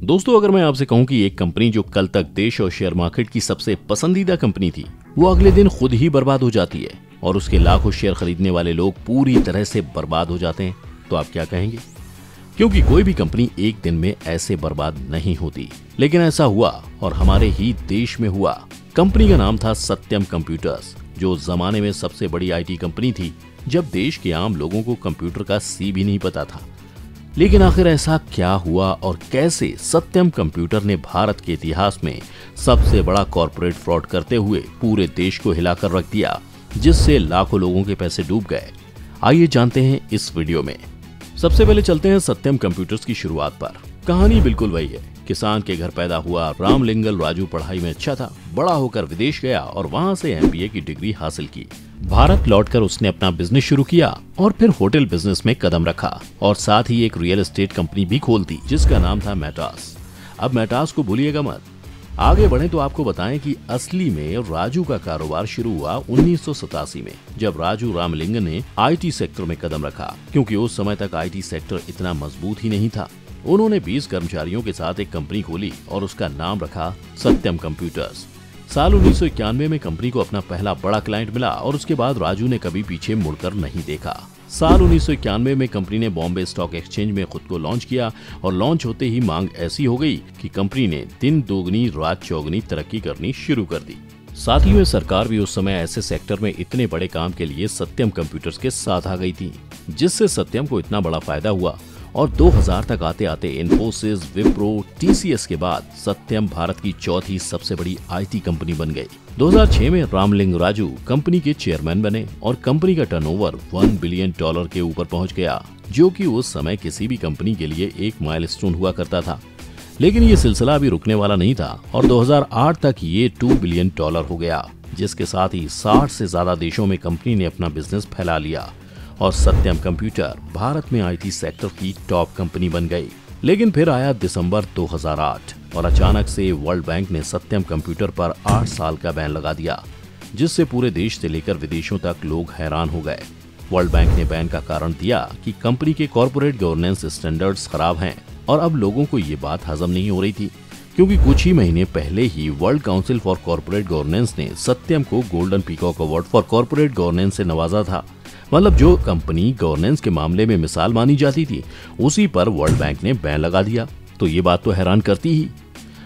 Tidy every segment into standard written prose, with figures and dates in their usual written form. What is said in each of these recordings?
दोस्तों, अगर मैं आपसे कहूं कि एक कंपनी जो कल तक देश और शेयर मार्केट की सबसे पसंदीदा कंपनी थी, वो अगले दिन खुद ही बर्बाद हो जाती है और उसके लाखों शेयर खरीदने वाले लोग पूरी तरह से बर्बाद हो जाते हैं, तो आप क्या कहेंगे? क्योंकि कोई भी कंपनी एक दिन में ऐसे बर्बाद नहीं होती, लेकिन ऐसा हुआ और हमारे ही देश में हुआ। कंपनी का नाम था सत्यम कंप्यूटर्स, जो उस जमाने में सबसे बड़ी IT कंपनी थी जब देश के आम लोगों को कंप्यूटर का C भी नहीं पता था। लेकिन आखिर ऐसा क्या हुआ और कैसे सत्यम कंप्यूटर ने भारत के इतिहास में सबसे बड़ा कॉर्पोरेट फ्रॉड करते हुए पूरे देश को हिलाकर रख दिया, जिससे लाखों लोगों के पैसे डूब गए? आइए जानते हैं इस वीडियो में। सबसे पहले चलते हैं सत्यम कंप्यूटर्स की शुरुआत पर। कहानी बिल्कुल वही है। किसान के घर पैदा हुआ रामलिंगल राजू पढ़ाई में अच्छा था, बड़ा होकर विदेश गया और वहां से MBA की डिग्री हासिल की। भारत लौटकर उसने अपना बिजनेस शुरू किया और फिर होटल बिजनेस में कदम रखा और साथ ही एक रियल एस्टेट कंपनी भी खोल दी, जिसका नाम था मेटास। अब मेटास को भूलिएगा मत। आगे बढ़े तो आपको बताएं कि असली में राजू का कारोबार शुरू हुआ 1987 में, जब राजू रामलिंगन ने IT सेक्टर में कदम रखा, क्योंकि उस समय तक IT सेक्टर इतना मजबूत ही नहीं था। उन्होंने 20 कर्मचारियों के साथ एक कंपनी खोली और उसका नाम रखा सत्यम कंप्यूटर्स। साल 1991 में कंपनी को अपना पहला बड़ा क्लाइंट मिला और उसके बाद राजू ने कभी पीछे मुड़कर नहीं देखा। साल 1991 में कंपनी ने बॉम्बे स्टॉक एक्सचेंज में खुद को लॉन्च किया और लॉन्च होते ही मांग ऐसी हो गई कि कंपनी ने दिन दोगुनी रात चौगुनी तरक्की करनी शुरू कर दी। साथ ही में सरकार भी उस समय ऐसे सेक्टर में इतने बड़े काम के लिए सत्यम कंप्यूटर्स के साथ आ गई थी, जिससे सत्यम को इतना बड़ा फायदा हुआ और 2000 तक आते आते इन्फोसिस, विप्रो, TCS के बाद सत्यम भारत की चौथी सबसे बड़ी IT कंपनी बन गई। 2006 में रामलिंग राजू कंपनी के चेयरमैन बने और कंपनी का टर्नओवर $1 बिलियन के ऊपर पहुंच गया, जो कि उस समय किसी भी कंपनी के लिए एक माइलस्टोन हुआ करता था। लेकिन ये सिलसिला अभी रुकने वाला नहीं था और 2008 तक ये $2 बिलियन हो गया, जिसके साथ ही 60 से ज्यादा देशों में कंपनी ने अपना बिजनेस फैला लिया और सत्यम कंप्यूटर भारत में IT सेक्टर की टॉप कंपनी बन गई। लेकिन फिर आया दिसंबर 2008 और अचानक से वर्ल्ड बैंक ने सत्यम कंप्यूटर पर 8 साल का बैन लगा दिया, जिससे पूरे देश से लेकर विदेशों तक लोग हैरान हो गए। वर्ल्ड बैंक ने बैन का कारण दिया कि कंपनी के कॉर्पोरेट गवर्नेंस स्टैंडर्ड्स खराब हैं और अब लोगों को ये बात हजम नहीं हो रही थी, क्योंकि कुछ ही महीने पहले ही world council for corporate governance ने सत्यम को golden peacock award for corporate governance से नवाजा था। मतलब जो कंपनी गवर्नेंस के मामले में मिसाल मानी जाती थी, उसी पर वर्ल्ड बैंक ने बैन लगा दिया। तो ये बात तो हैरान करती ही।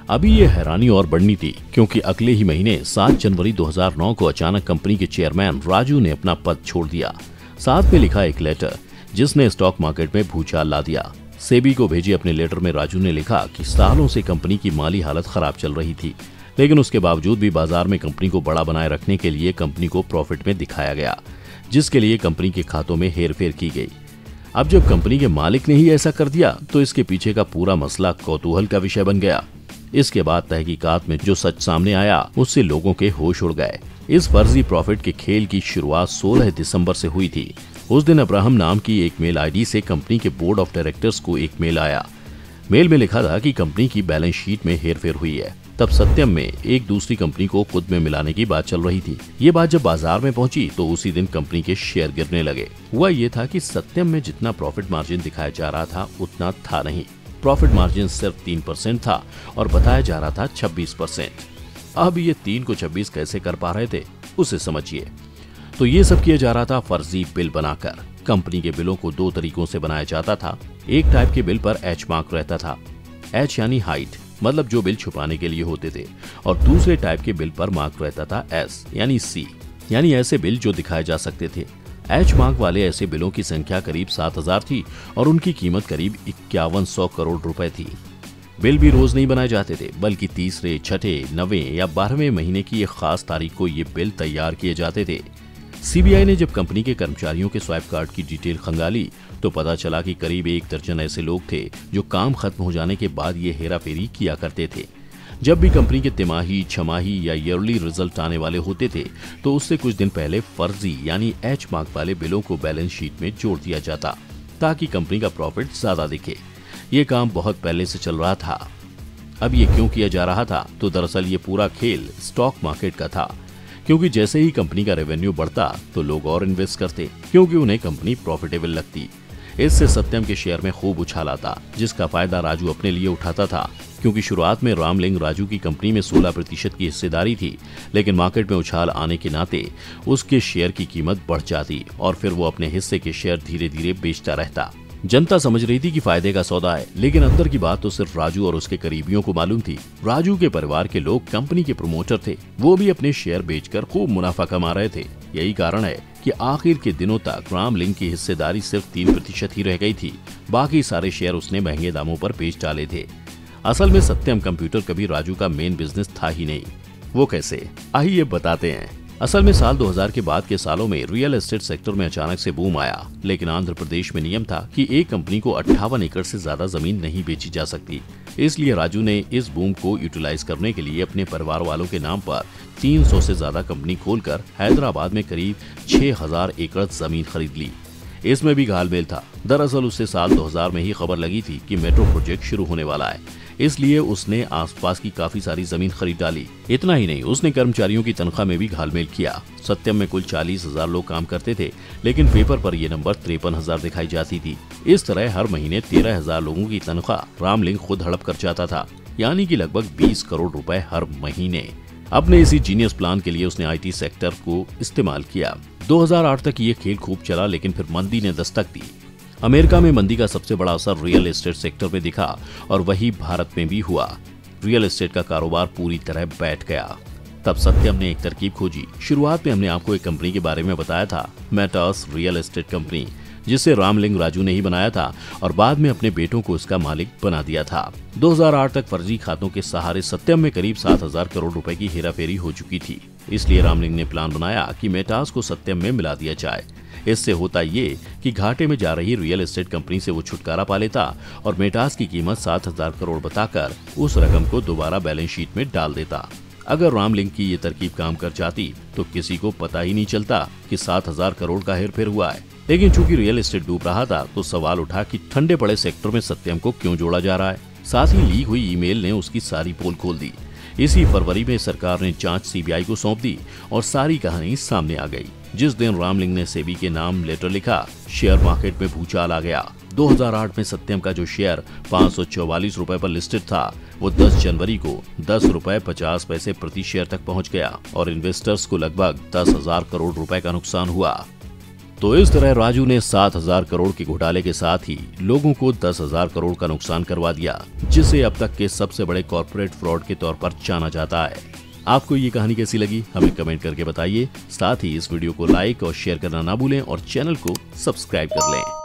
अभी ये हैरानी और बढ़नी थी, क्योंकि अगले ही महीने 7 जनवरी 2009 को अचानक कंपनी के चेयरमैन राजू ने अपना पद छोड़ दिया। साथ में लिखा एक लेटर, जिसने स्टॉक मार्केट में भूचाल ला दिया। सेबी को भेजे अपने लेटर में राजू ने लिखा कि सालों से कंपनी की माली हालत खराब चल रही थी, लेकिन उसके बावजूद भी बाजार में कंपनी को बड़ा बनाए रखने के लिए कंपनी को प्रॉफिट में दिखाया गया, जिसके लिए कंपनी के खातों में हेरफेर की गई। अब जब कंपनी के मालिक ने ही ऐसा कर दिया, तो इसके पीछे का पूरा मसला कौतूहल का विषय बन गया। इसके बाद तहकीकात में जो सच सामने आया, उससे लोगों के होश उड़ गए। इस फर्जी प्रॉफिट के खेल की शुरुआत 16 दिसंबर से हुई थी। उस दिन अब्राहम नाम की एक मेल ID से कंपनी के बोर्ड ऑफ डायरेक्टर्स को एक मेल आया। मेल में लिखा था कि कंपनी की बैलेंस शीट में हेरफेर हुई है। तब सत्यम में एक दूसरी कंपनी को खुद में मिलाने की बात चल रही थी। ये बात जब बाजार में पहुंची तो उसी दिन कंपनी के शेयर गिरने लगे। हुआ ये था कि सत्यम में जितना प्रॉफिट मार्जिन दिखाया जा रहा था, उतना था नहीं। प्रॉफिट मार्जिन सिर्फ 3% था और बताया जा रहा था 26%। अब ये 3 को 26 कैसे कर पा रहे थे, उसे समझिए। तो ये सब किया जा रहा था फर्जी बिल बनाकर। कंपनी के बिलों को 2 तरीकों से बनाया जाता था। एक टाइप के बिल पर H मार्क रहता था, H यानी हाइट, मतलब जो बिल छुपाने के लिए होते थे, और दूसरे टाइप के बिल पर मार्क रहता था S यानी C, यानी ऐसे बिल जो दिखाए जा सकते थे। H मार्क वाले ऐसे बिलों की संख्या करीब 7000 थी और उनकी कीमत करीब 5100 करोड़ रुपए थी। बिल भी रोज नहीं बनाए जाते थे, बल्कि तीसरे, छठे, 9वें या 12वें महीने की एक खास तारीख को ये बिल तैयार किए जाते थे। CBI ने जब कंपनी के कर्मचारियों के स्वाइप कार्ड की डिटेल खंगाली, तो पता चला कि करीब 1 दर्जन ऐसे लोग थे जो काम खत्म हो जाने के बाद ये हेराफेरी किया करते थे। जब भी कंपनी के तिमाही, छमाही या ईयरली रिजल्ट आने वाले होते थे, तो उससे कुछ दिन पहले फर्जी यानी H मार्क वाले बिलों को बैलेंस शीट में जोड़ दिया जाता, ताकि कंपनी का प्रॉफिट ज्यादा दिखे। ये काम बहुत पहले से चल रहा था। अब ये क्यों किया जा रहा था? तो दरअसल ये पूरा खेल स्टॉक मार्केट का था, क्योंकि जैसे ही कंपनी का रेवेन्यू बढ़ता तो लोग और इन्वेस्ट करते, क्योंकि उन्हें कंपनी प्रॉफिटेबल लगती। इससे सत्यम के शेयर में खूब उछाल आता, जिसका फायदा राजू अपने लिए उठाता था क्योंकि शुरुआत में रामलिंग राजू की कंपनी में 16% की हिस्सेदारी थी, लेकिन मार्केट में उछाल आने के नाते उसके शेयर की कीमत बढ़ जाती और फिर वो अपने हिस्से के शेयर धीरे धीरे बेचता रहता। जनता समझ रही थी कि फायदे का सौदा है, लेकिन अंदर की बात तो सिर्फ राजू और उसके करीबियों को मालूम थी। राजू के परिवार के लोग कंपनी के प्रमोटर थे, वो भी अपने शेयर बेचकर खूब मुनाफा कमा रहे थे। यही कारण है कि आखिर के दिनों तक रामलिंग की हिस्सेदारी सिर्फ 3% ही रह गई थी। बाकी सारे शेयर उसने महंगे दामों पर बेच डाले थे। असल में सत्यम कंप्यूटर कभी राजू का मेन बिजनेस था ही नहीं। वो कैसे, आइए बताते हैं। असल में साल 2000 के बाद के सालों में रियल एस्टेट सेक्टर में अचानक से बूम आया, लेकिन आंध्र प्रदेश में नियम था कि एक कंपनी को 58 एकड़ से ज्यादा जमीन नहीं बेची जा सकती। इसलिए राजू ने इस बूम को यूटिलाइज करने के लिए अपने परिवार वालों के नाम पर 300 से ज्यादा कंपनी खोलकर हैदराबाद में करीब 6000 एकड़ जमीन खरीद ली। इसमें भी घालमेल था। दरअसल उससे साल 2000 में ही खबर लगी थी कि मेट्रो प्रोजेक्ट शुरू होने वाला है, इसलिए उसने आसपास की काफी सारी जमीन खरीद डाली। इतना ही नहीं, उसने कर्मचारियों की तनख्वाह में भी घालमेल किया। सत्यम में कुल 40,000 लोग काम करते थे, लेकिन पेपर पर यह नंबर 53,000 दिखाई जाती थी। इस तरह हर महीने 13,000 लोगों की तनख्वाह रामलिंग खुद हड़प कर जाता था, यानी कि लगभग 20 करोड़ रुपए हर महीने। अपने इसी जीनियस प्लान के लिए उसने IT सेक्टर को इस्तेमाल किया। 2008 तक ये खेल खूब चला, लेकिन फिर मंदी ने दस्तक दी। अमेरिका में मंदी का सबसे बड़ा असर रियल एस्टेट सेक्टर में दिखा और वही भारत में भी हुआ। रियल एस्टेट का कारोबार पूरी तरह बैठ गया। तब सत्यम ने एक तरकीब खोजी। शुरुआत में हमने आपको एक कंपनी के बारे में बताया था, मेटास रियल एस्टेट कंपनी, जिसे रामलिंग राजू ने ही बनाया था और बाद में अपने बेटों को इसका मालिक बना दिया था। 2008 तक फर्जी खातों के सहारे सत्यम में करीब 7,000 करोड़ रुपए की हेराफेरी हो चुकी थी। इसलिए रामलिंग ने प्लान बनाया कि मेटास को सत्यम में मिला दिया जाए। इससे होता ये कि घाटे में जा रही रियल एस्टेट कंपनी से वो छुटकारा पा लेता और मेटास की कीमत 7,000 करोड़ बताकर उस रकम को दोबारा बैलेंस शीट में डाल देता। अगर रामलिंग की ये तरकीब काम कर जाती तो किसी को पता ही नहीं चलता कि 7,000 करोड़ का हेरफेर हुआ है। लेकिन चूंकि रियल एस्टेट डूब रहा था, तो सवाल उठा कि ठंडे पड़े सेक्टर में सत्यम को क्यों जोड़ा जा रहा है। साथ ही लीक हुई ईमेल ने उसकी सारी पोल खोल दी। इसी फरवरी में सरकार ने जांच CBI को सौंप दी और सारी कहानी सामने आ गई। जिस दिन रामलिंग ने सेबी के नाम लेटर लिखा, शेयर मार्केट में भूचाल आ गया। 2008 में सत्यम का जो शेयर 544 रुपए पर लिस्टेड था, वो 10 जनवरी को 10 रुपए 50 पैसे प्रति शेयर तक पहुंच गया और इन्वेस्टर्स को लगभग 10,000 करोड़ रुपए का नुकसान हुआ। तो इस तरह राजू ने 7,000 करोड़ के घोटाले के साथ ही लोगों को 10,000 करोड़ का नुकसान करवा दिया, जिसे अब तक के सबसे बड़े कॉर्पोरेट फ्रॉड के तौर पर जाना जाता है। आपको ये कहानी कैसी लगी, हमें कमेंट करके बताइए। साथ ही इस वीडियो को लाइक और शेयर करना ना भूलें और चैनल को सब्सक्राइब कर लें।